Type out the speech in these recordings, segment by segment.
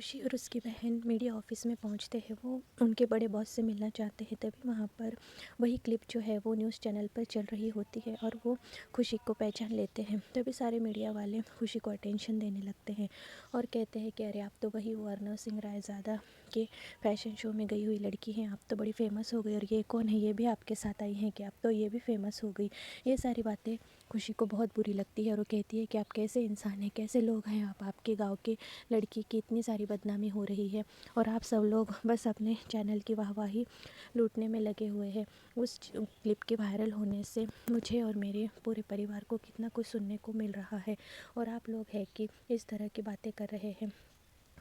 खुशी और उसकी बहन मीडिया ऑफिस में पहुंचते हैं। वो उनके बड़े बॉस से मिलना चाहते हैं। तभी वहां पर वही क्लिप जो है वो न्यूज़ चैनल पर चल रही होती है और वो खुशी को पहचान लेते हैं। तभी सारे मीडिया वाले खुशी को अटेंशन देने लगते हैं और कहते हैं कि अरे आप तो वही वो अर्नव सिंह रायज़ादा के फैशन शो में गई हुई लड़की हैं, आप तो बड़ी फेमस हो गई और ये कौन है, ये भी आपके साथ आई हैं कि आप तो ये भी फेमस हो गई। ये सारी बातें खुशी को बहुत बुरी लगती है और वो कहती है कि आप कैसे इंसान हैं, कैसे लोग हैं आप, आपके गाँव के लड़की की इतनी सारी बदनामी हो रही है और आप सब लोग बस अपने चैनल की वाहवाही लूटने में लगे हुए हैं। उस क्लिप के वायरल होने से मुझे और मेरे पूरे परिवार को कितना कुछ सुनने को मिल रहा है और आप लोग हैं कि इस तरह की बातें कर रहे हैं।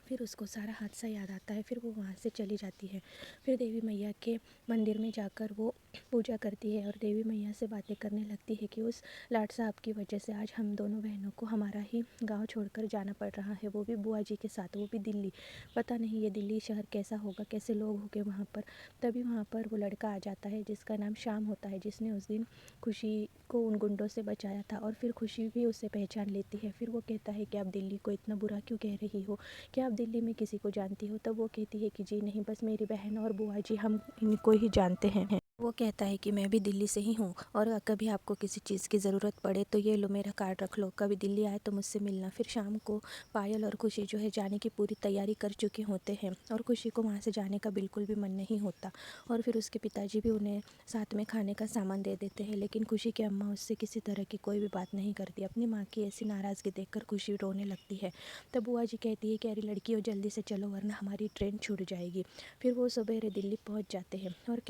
फिर उसको सारा हादसा याद आता है। फिर वो वहाँ से चली जाती है। फिर देवी मैया के मंदिर में जाकर वो पूजा करती है और देवी मैया से बातें करने लगती है कि उस लाट साहब की वजह से आज हम दोनों बहनों को हमारा ही गांव छोड़कर जाना पड़ रहा है, वो भी बुआ जी के साथ, वो भी दिल्ली। पता नहीं ये दिल्ली शहर कैसा होगा, कैसे लोग होंगे वहाँ पर। तभी वहाँ पर वो लड़का आ जाता है जिसका नाम श्याम होता है, जिसने उस दिन खुशी को उन गुंडों से बचाया था और फिर खुशी भी उसे पहचान लेती है। फिर वो कहता है कि आप दिल्ली को इतना बुरा क्यों कह रही हो, क्या आप दिल्ली में किसी को जानती हो? तब वो कहती है कि जी नहीं, बस मेरी बहन और बुआ जी हम इनको ही जानते हैं। वो कहता है कि मैं भी दिल्ली से ही हूँ और कभी आपको किसी चीज़ की ज़रूरत पड़े तो ये लो मेरा कार्ड रख लो, कभी दिल्ली आए तो मुझसे मिलना। फिर शाम को पायल और खुशी जो है जाने की पूरी तैयारी कर चुके होते हैं और खुशी को वहाँ से जाने का बिल्कुल भी मन नहीं होता और फिर उसके पिताजी भी उन्हें साथ में खाने का सामान दे देते हैं। लेकिन खुशी की अम्मा उससे किसी तरह की कोई भी बात नहीं करती। अपनी माँ की ऐसी नाराज़गी देखकर खुशी रोने लगती है। तब बुआ जी कहती है कि अरे लड़कियों जल्दी से चलो वरना हमारी ट्रेन छूट जाएगी। फिर वो सवेरे दिल्ली पहुंच जाते हैं और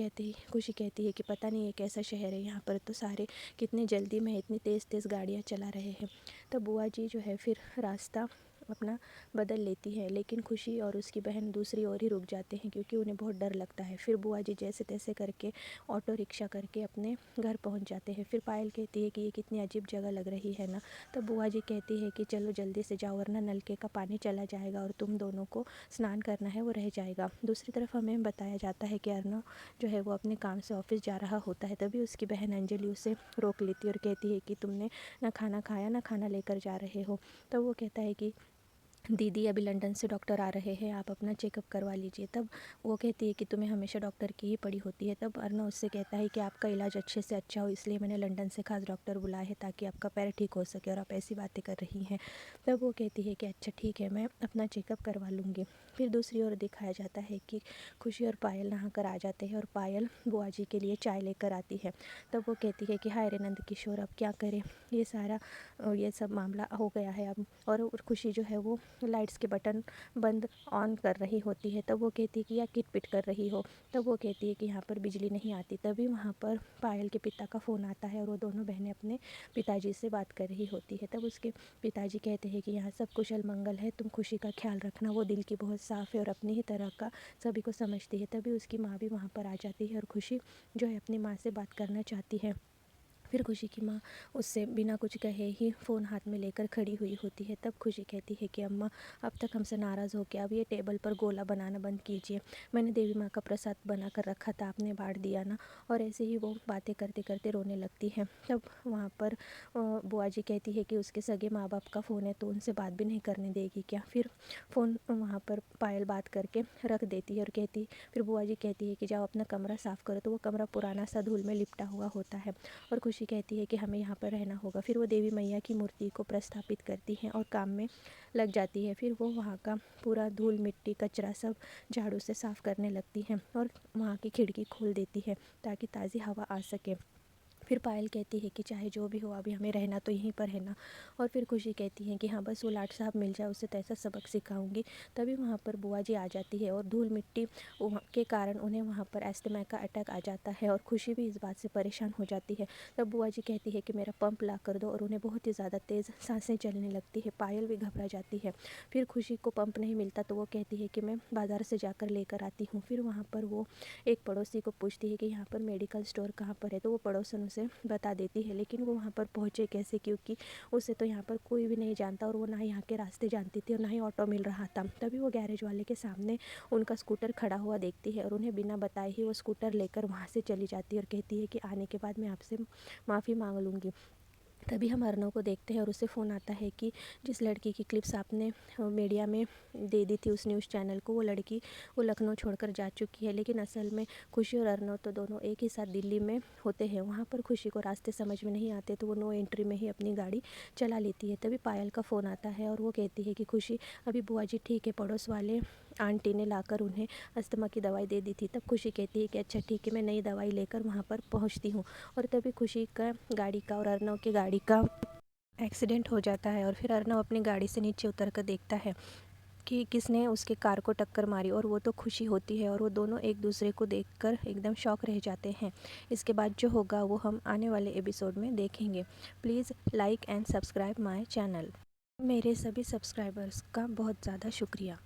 खुशी कहती है कि पता नहीं ये कैसा शहर है, यहाँ पर तो सारे कितने जल्दी में इतनी तेज़ तेज़ गाड़ियाँ चला रहे हैं। तब बुआ जी जो है फिर रास्ता अपना बदल लेती है, लेकिन खुशी और उसकी बहन दूसरी ओर ही रुक जाते हैं क्योंकि उन्हें बहुत डर लगता है। फिर बुआ जी जैसे तैसे करके ऑटो रिक्शा करके अपने घर पहुंच जाते हैं। फिर पायल कहती है कि ये कितनी अजीब जगह लग रही है ना। तब बुआ जी कहती है कि चलो जल्दी से जाओ वरना नलके का पानी चला जाएगा और तुम दोनों को स्नान करना है वो रह जाएगा। दूसरी तरफ हमें बताया जाता है कि अर्नव जो है वो अपने काम से ऑफिस जा रहा होता है। तभी उसकी बहन अंजलि उसे रोक लेती है और कहती है कि तुमने ना खाना खाया ना खाना लेकर जा रहे हो। तब वो कहता है कि दीदी अभी लंदन से डॉक्टर आ रहे हैं, आप अपना चेकअप करवा लीजिए। तब वो कहती है कि तुम्हें हमेशा डॉक्टर की ही पड़ी होती है। तब अर्नव उससे कहता है कि आपका इलाज अच्छे से अच्छा हो इसलिए मैंने लंदन से खास डॉक्टर बुलाए हैं ताकि आपका पैर ठीक हो सके और आप ऐसी बातें कर रही हैं। तब वो कहती है कि अच्छा ठीक है, मैं अपना चेकअप करवा लूँगी। फिर दूसरी ओर दिखाया जाता है कि खुशी और पायल नहा कर आ जाते हैं और पायल बुआ जी के लिए चाय लेकर आती है। तब वो कहती है कि हाय रे नंद किशोर, अब क्या करें, ये सब मामला हो गया है अब। और खुशी जो है वो लाइट्स के बटन बंद ऑन कर रही होती है। तब वो कहती है कि या किट पिट कर रही हो। तब वो कहती है कि यहाँ पर बिजली नहीं आती। तभी वहाँ पर पायल के पिता का फ़ोन आता है और वो दोनों बहनें अपने पिताजी से बात कर रही होती है। तब उसके पिताजी कहते हैं कि यहाँ सब कुशल मंगल है, तुम खुशी का ख्याल रखना, वो दिल की बहुत साफ़ है और अपनी ही तरह का सभी को समझती है। तभी उसकी माँ भी वहाँ पर आ जाती है और खुशी जो है अपनी माँ से बात करना चाहती है। फिर खुशी की माँ उससे बिना कुछ कहे ही फ़ोन हाथ में लेकर खड़ी हुई होती है। तब खुशी कहती है कि अम्मा अब तक हमसे नाराज़ हो गया, अब ये टेबल पर गोला बनाना बंद कीजिए, मैंने देवी माँ का प्रसाद बना कर रखा था, आपने बांट दिया ना। और ऐसे ही वो बातें करते करते रोने लगती है। तब वहाँ पर बुआ जी कहती है कि उसके सगे माँ बाप का फ़ोन है तो उनसे बात भी नहीं करने देगी क्या। फिर फ़ोन वहाँ पर पायल बात करके रख देती है और फिर बुआ जी कहती है कि जाओ अपना कमरा साफ़ करो। तो वो कमरा पुराना सा धूल में लिपटा हुआ होता है और खुशी कहती है कि हमें यहाँ पर रहना होगा। फिर वो देवी मैया की मूर्ति को प्रस्थापित करती हैं और काम में लग जाती है। फिर वो वहाँ का पूरा धूल मिट्टी कचरा सब झाड़ू से साफ़ करने लगती हैं और वहाँ की खिड़की खोल देती है ताकि ताज़ी हवा आ सके। फिर पायल कहती है कि चाहे जो भी हो अभी हमें रहना तो यहीं पर है ना। और फिर खुशी कहती है कि हाँ बस वो लाट साहब मिल जाए, उससे तो ऐसा सबक सिखाऊंगी। तभी वहाँ पर बुआ जी आ जाती है और धूल मिट्टी के कारण उन्हें वहाँ पर एस्थमा का अटैक आ जाता है और खुशी भी इस बात से परेशान हो जाती है। तब बुआ जी कहती है कि मेरा पंप ला कर दो और उन्हें बहुत ही ज़्यादा तेज़ सांसें चलने लगती है। पायल भी घबरा जाती है। फिर खुशी को पंप नहीं मिलता तो वो कहती है कि मैं बाज़ार से जाकर लेकर आती हूँ। फिर वहाँ पर वो एक पड़ोसी को पूछती है कि यहाँ पर मेडिकल स्टोर कहाँ पर है। तो वो पड़ोसन उसे बता देती है, लेकिन वो वहाँ पर पहुँचे कैसे क्योंकि उसे तो यहाँ पर कोई भी नहीं जानता और वो ना यहाँ के रास्ते जानती थी और ना ही ऑटो मिल रहा था। तभी वो गैरेज वाले के सामने उनका स्कूटर खड़ा हुआ देखती है और उन्हें बिना बताए ही वो स्कूटर लेकर वहाँ से चली जाती है और कहती है कि आने के बाद मैं आपसे माफ़ी मांग लूँगी। तभी हम अर्नव को देखते हैं और उसे फ़ोन आता है कि जिस लड़की की क्लिप्स आपने मीडिया में दे दी थी उस न्यूज़ चैनल को, वो लड़की वो लखनऊ छोड़कर जा चुकी है। लेकिन असल में खुशी और अर्नव तो दोनों एक ही साथ दिल्ली में होते हैं। वहाँ पर खुशी को रास्ते समझ में नहीं आते तो वो नो एंट्री में ही अपनी गाड़ी चला लेती है। तभी पायल का फ़ोन आता है और वो कहती है कि खुशी अभी बुआ जी ठीक है, पड़ोस वाले आंटी ने लाकर उन्हें अस्थमा की दवाई दे दी थी। तब खुशी कहती है कि अच्छा ठीक है, मैं नई दवाई लेकर वहाँ पर पहुँचती हूँ। और तभी खुशी का गाड़ी का और अर्नव की गाड़ी का एक्सीडेंट हो जाता है और फिर अर्नव अपनी गाड़ी से नीचे उतर कर देखता है कि किसने उसके कार को टक्कर मारी, और वो तो खुशी होती है और वो दोनों एक दूसरे को देखकर एकदम शॉक रह जाते हैं। इसके बाद जो होगा वो हम आने वाले एपिसोड में देखेंगे। Please like and subscribe my channel. मेरे सभी सब्सक्राइबर्स का बहुत ज़्यादा शुक्रिया।